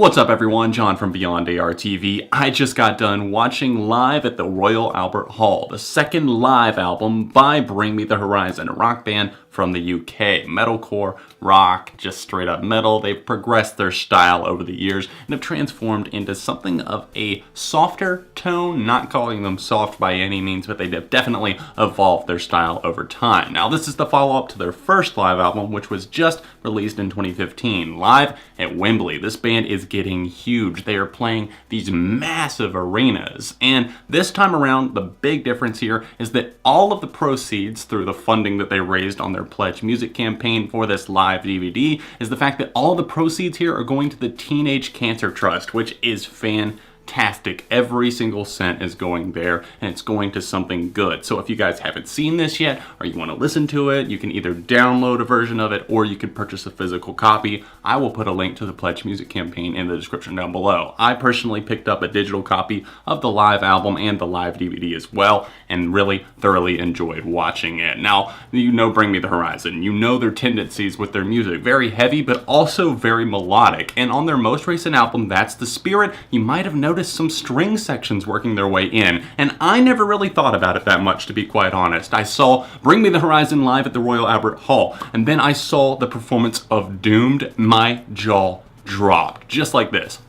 What's up everyone, John from Beyond ARTV. I just got done watching live at the Royal Albert Hall, the second live album by Bring Me the Horizon, a rock band from the UK. Metalcore, rock, just straight up metal. They've progressed their style over the years and have transformed into something of a softer tone, not calling them soft by any means, but they have definitely evolved their style over time. Now this is the follow-up to their first live album, which was just released in 2015, live at Wembley. This band is getting huge. They are playing these massive arenas, and this time around the big difference here is that all of the proceeds through the funding that they raised on their Pledge Music campaign for this live DVD is the fact that all the proceeds here are going to the Teenage Cancer Trust, which is fantastic. Every single cent is going there, and it's going to something good. So if you guys haven't seen this yet, or you want to listen to it, you can either download a version of it, or you can purchase a physical copy. I will put a link to the Pledge Music campaign in the description down below. I personally picked up a digital copy of the live album and the live DVD as well, and really thoroughly enjoyed watching it. Now, you know Bring Me the Horizon. You know their tendencies with their music. Very heavy, but also very melodic. And on their most recent album, That's the Spirit, you might have noticed some string sections working their way in, and I never really thought about it that much, to be quite honest. I saw Bring Me the Horizon live at the Royal Albert Hall, and then I saw the performance of Doomed. My jaw dropped, just like this.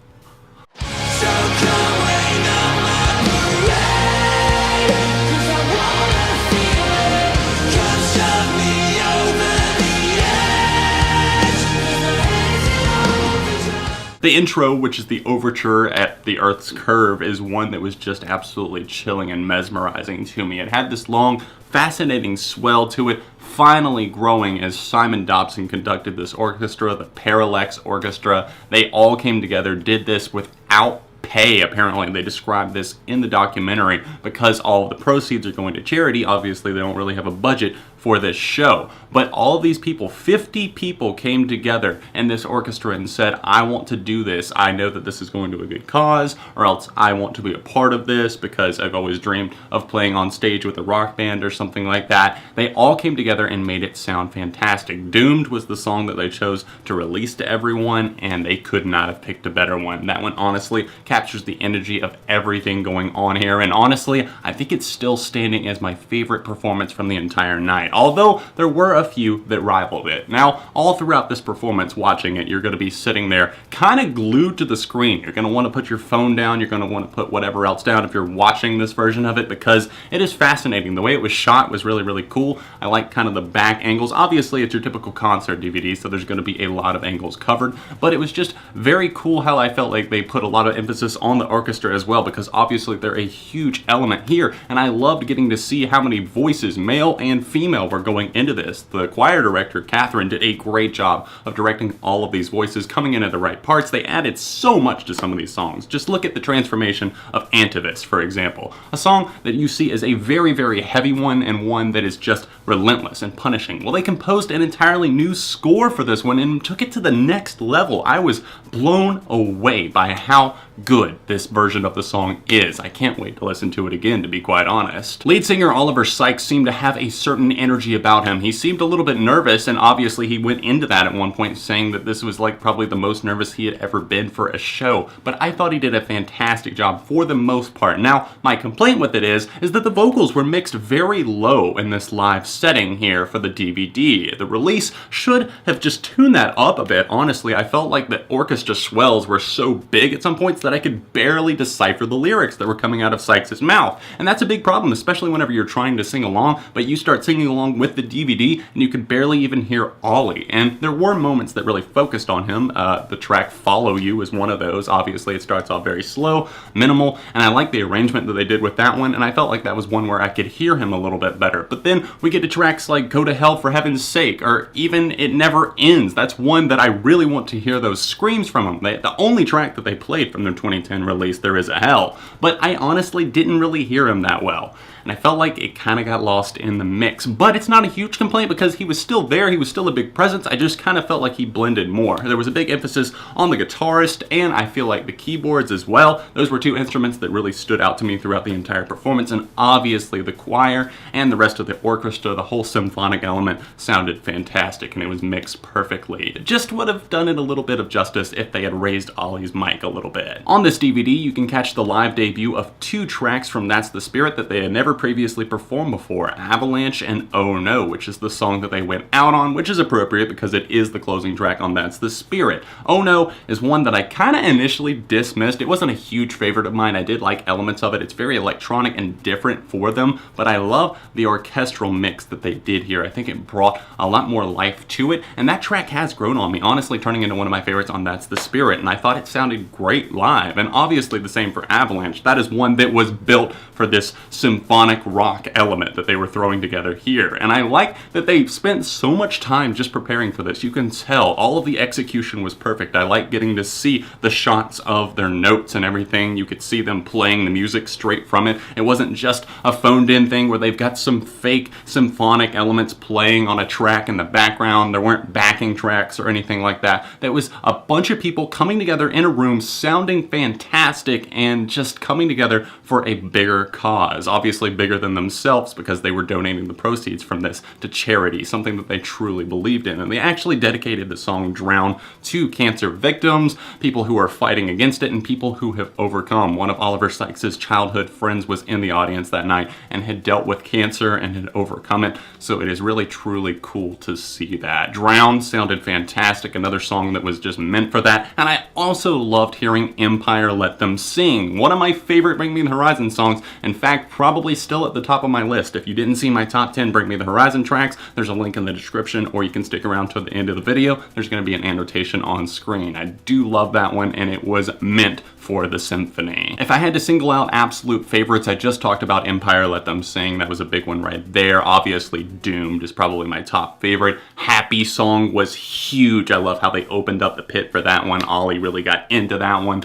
The intro, which is the overture at the Earth's curve, is one that was just absolutely chilling and mesmerizing to me. It had this long, fascinating swell to it, finally growing as Simon Dobson conducted this orchestra, the Parallax Orchestra. They all came together, did this without pay, apparently. They described this in the documentary because all of the proceeds are going to charity. Obviously, they don't really have a budget for this show. But all of these people, 50 people, came together in this orchestra and said, I want to do this. I know that this is going to a good cause, or else I want to be a part of this because I've always dreamed of playing on stage with a rock band or something like that. They all came together and made it sound fantastic. Doomed was the song that they chose to release to everyone, and they could not have picked a better one. That one honestly captures the energy of everything going on here, and honestly, I think it's still standing as my favorite performance from the entire night, although there were a few that rivaled it. Now, all throughout this performance, watching it, you're going to be sitting there kind of glued to the screen. You're going to want to put your phone down, you're going to want to put whatever else down if you're watching this version of it, because it is fascinating. The way it was shot was really, really cool. I like kind of the back angles. Obviously, it's your typical concert DVD, so there's going to be a lot of angles covered, but it was just very cool how I felt like they put a lot of emphasis on the orchestra as well, because obviously they're a huge element here, and I loved getting to see how many voices, male and female, were going into this. The choir director, Catherine, did a great job of directing all of these voices coming in at the right parts. They added so much to some of these songs. Just look at the transformation of Antivis, for example. A song that you see as a very, very heavy one, and one that is just relentless and punishing. Well, they composed an entirely new score for this one and took it to the next level. I was blown away by how good this version of the song is. I can't wait to listen to it again, to be quite honest. Lead singer Oliver Sykes seemed to have a certain energy about him. He seemed a little bit nervous, and obviously he went into that at one point saying that this was like probably the most nervous he had ever been for a show, but I thought he did a fantastic job for the most part. Now, my complaint with it is that the vocals were mixed very low in this live setting here for the DVD. The release should have just tuned that up a bit. Honestly, I felt like the orchestra swells were so big at some points that I could barely decipher the lyrics that were coming out of Sykes' mouth. And that's a big problem, especially whenever you're trying to sing along, but you start singing along with the DVD and you could barely even hear Ollie. And there were moments that really focused on him. The track Follow You is one of those. Obviously, it starts off very slow, minimal, and I like the arrangement that they did with that one, and I felt like that was one where I could hear him a little bit better. But then we get to tracks like Go to Hell for Heaven's Sake, or even It Never Ends. That's one that I really want to hear those screams from him. The only track that they played from their 2010 release, There Is a Hell, but I honestly didn't really hear him that well. and I felt like it kind of got lost in the mix. But it's not a huge complaint because he was still there, he was still a big presence. I just kind of felt like he blended more. There was a big emphasis on the guitarist, and I feel like the keyboards as well. Those were two instruments that really stood out to me throughout the entire performance, and obviously the choir and the rest of the orchestra, the whole symphonic element sounded fantastic, and it was mixed perfectly. It just would have done it a little bit of justice if they had raised Ollie's mic a little bit. On this DVD, you can catch the live debut of two tracks from That's the Spirit that they had never previously performed before, Avalanche and Oh No, which is the song that they went out on, which is appropriate because it is the closing track on That's the Spirit. Oh No is one that I kind of initially dismissed. It wasn't a huge favorite of mine. I did like elements of it. It's very electronic and different for them, but I love the orchestral mix that they did here. I think it brought a lot more life to it, and that track has grown on me, honestly turning into one of my favorites on That's the Spirit, and I thought it sounded great live. And obviously the same for Avalanche. That is one that was built for this symphonic rock element that they were throwing together here, and I like that they spent so much time just preparing for this. You can tell all of the execution was perfect. I like getting to see the shots of their notes and everything. You could see them playing the music straight from it. It wasn't just a phoned in thing where they've got some fake symphonic elements playing on a track in the background. There weren't backing tracks or anything like that. There was a bunch of people coming together in a room sounding fantastic and just coming together for a bigger cause. Obviously bigger than themselves because they were donating the proceeds from this to charity, something that they truly believed in. And they actually dedicated the song Drown to cancer victims, people who are fighting against it, and people who have overcome. One of Oliver Sykes' childhood friends was in the audience that night and had dealt with cancer and had overcome it. So it is really truly cool to see that. Drown sounded fantastic, another song that was just meant for that. And I also loved hearing Empire Let Them Sing, one of my favorite Bring Me the Horizon songs. In fact, probably still at the top of my list. If you didn't see my top 10 Bring Me the Horizon tracks, there's a link in the description, or you can stick around to the end of the video. There's going to be an annotation on screen. I do love that one, and it was meant for the symphony. If I had to single out absolute favorites, I just talked about Empire Let Them Sing. That was a big one right there. Obviously, Doomed is probably my top favorite. Happy Song was huge. I love how they opened up the pit for that one. Ollie really got into that one.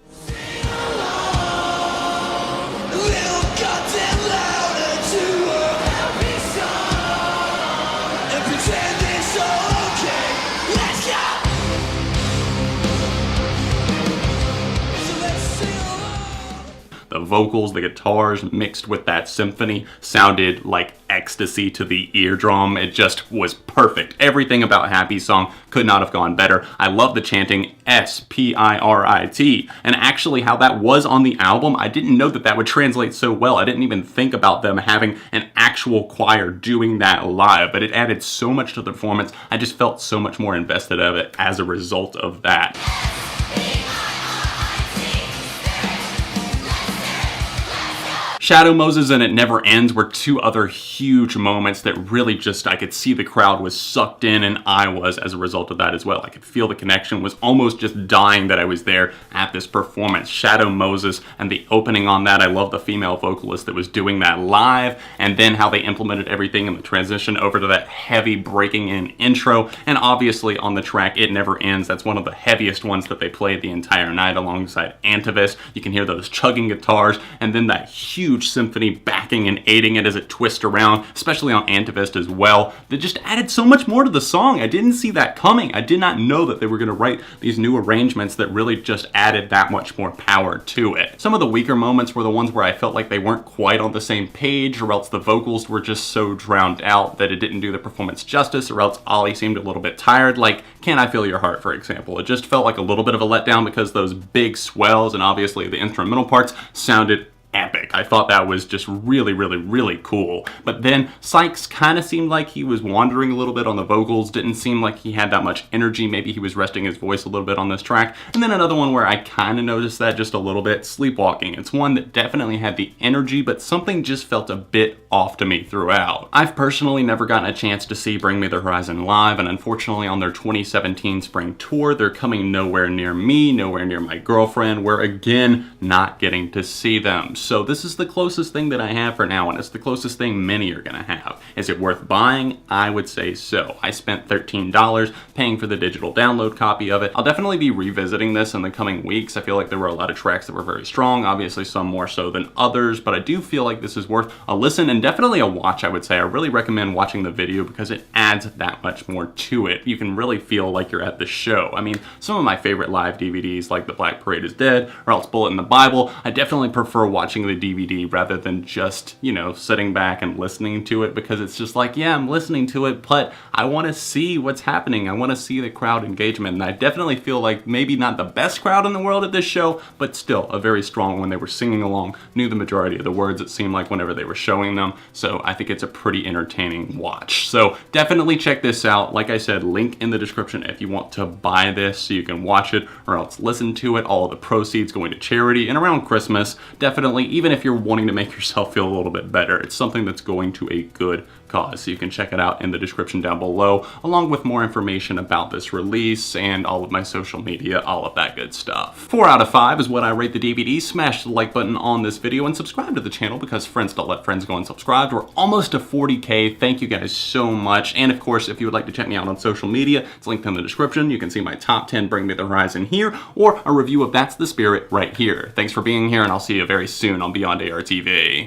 The vocals, the guitars mixed with that symphony sounded like ecstasy to the eardrum. It just was perfect. Everything about Happy Song could not have gone better. I love the chanting S-P-I-R-I-T, and actually how that was on the album, I didn't know that that would translate so well. I didn't even think about them having an actual choir doing that live, but it added so much to the performance. I just felt so much more invested of it as a result of that. Shadow Moses and It Never Ends were two other huge moments that really just, I could see the crowd was sucked in, and I was as a result of that as well. I could feel the connection, was almost just dying that I was there at this performance. Shadow Moses and the opening on that, I love the female vocalist that was doing that live, and then how they implemented everything in the transition over to that heavy breaking in intro, and obviously on the track It Never Ends, that's one of the heaviest ones that they played the entire night alongside Antivist. You can hear those chugging guitars, and then that huge symphony backing and aiding it as it twists around, especially on Antivist as well. That just added so much more to the song. I didn't see that coming. I did not know that they were going to write these new arrangements that really just added that much more power to it. Some of the weaker moments were the ones where I felt like they weren't quite on the same page, or else the vocals were just so drowned out that it didn't do the performance justice, or else Ollie seemed a little bit tired, like Can I Feel Your Heart, for example. It just felt like a little bit of a letdown because those big swells and obviously the instrumental parts sounded epic. I thought that was just really, really, really cool. But then Sykes kind of seemed like he was wandering a little bit on the vocals, didn't seem like he had that much energy. Maybe he was resting his voice a little bit on this track. And then another one where I kind of noticed that just a little bit, Sleepwalking. It's one that definitely had the energy, but something just felt a bit off to me throughout. I've personally never gotten a chance to see Bring Me the Horizon live, and unfortunately on their 2017 spring tour, they're coming nowhere near me, nowhere near my girlfriend. We're again not getting to see them. So this is the closest thing that I have for now, and it's the closest thing many are gonna have. Is it worth buying? I would say so. I spent $13 paying for the digital download copy of it. I'll definitely be revisiting this in the coming weeks. I feel like there were a lot of tracks that were very strong, obviously some more so than others, but I do feel like this is worth a listen and definitely a watch, I would say. I really recommend watching the video because it adds that much more to it. You can really feel like you're at the show. I mean, some of my favorite live DVDs like The Black Parade is Dead or else Bullet in the Bible, I definitely prefer watching the DVD rather than just, you know, sitting back and listening to it, because it's just like, yeah, I'm listening to it, but I want to see what's happening. I want to see the crowd engagement, and I definitely feel like maybe not the best crowd in the world at this show, but still a very strong one. They were singing along, knew the majority of the words, it seemed like, whenever they were showing them, so I think it's a pretty entertaining watch. So definitely check this out. Like I said, link in the description if you want to buy this so you can watch it or else listen to it. All of the proceeds going to charity, and around Christmas, definitely, even if you're wanting to make yourself feel a little bit better, it's something that's going to a good cause. So you can check it out in the description down below, along with more information about this release and all of my social media, all of that good stuff. 4 out of 5 is what I rate the DVD. Smash the like button on this video and subscribe to the channel, because friends don't let friends go unsubscribed. We're almost to 40K. Thank you guys so much. And of course, if you would like to check me out on social media, it's linked in the description. You can see my top 10 Bring Me the Horizon here, or a review of That's the Spirit right here. Thanks for being here, and I'll see you very soon on Beyond ARTV.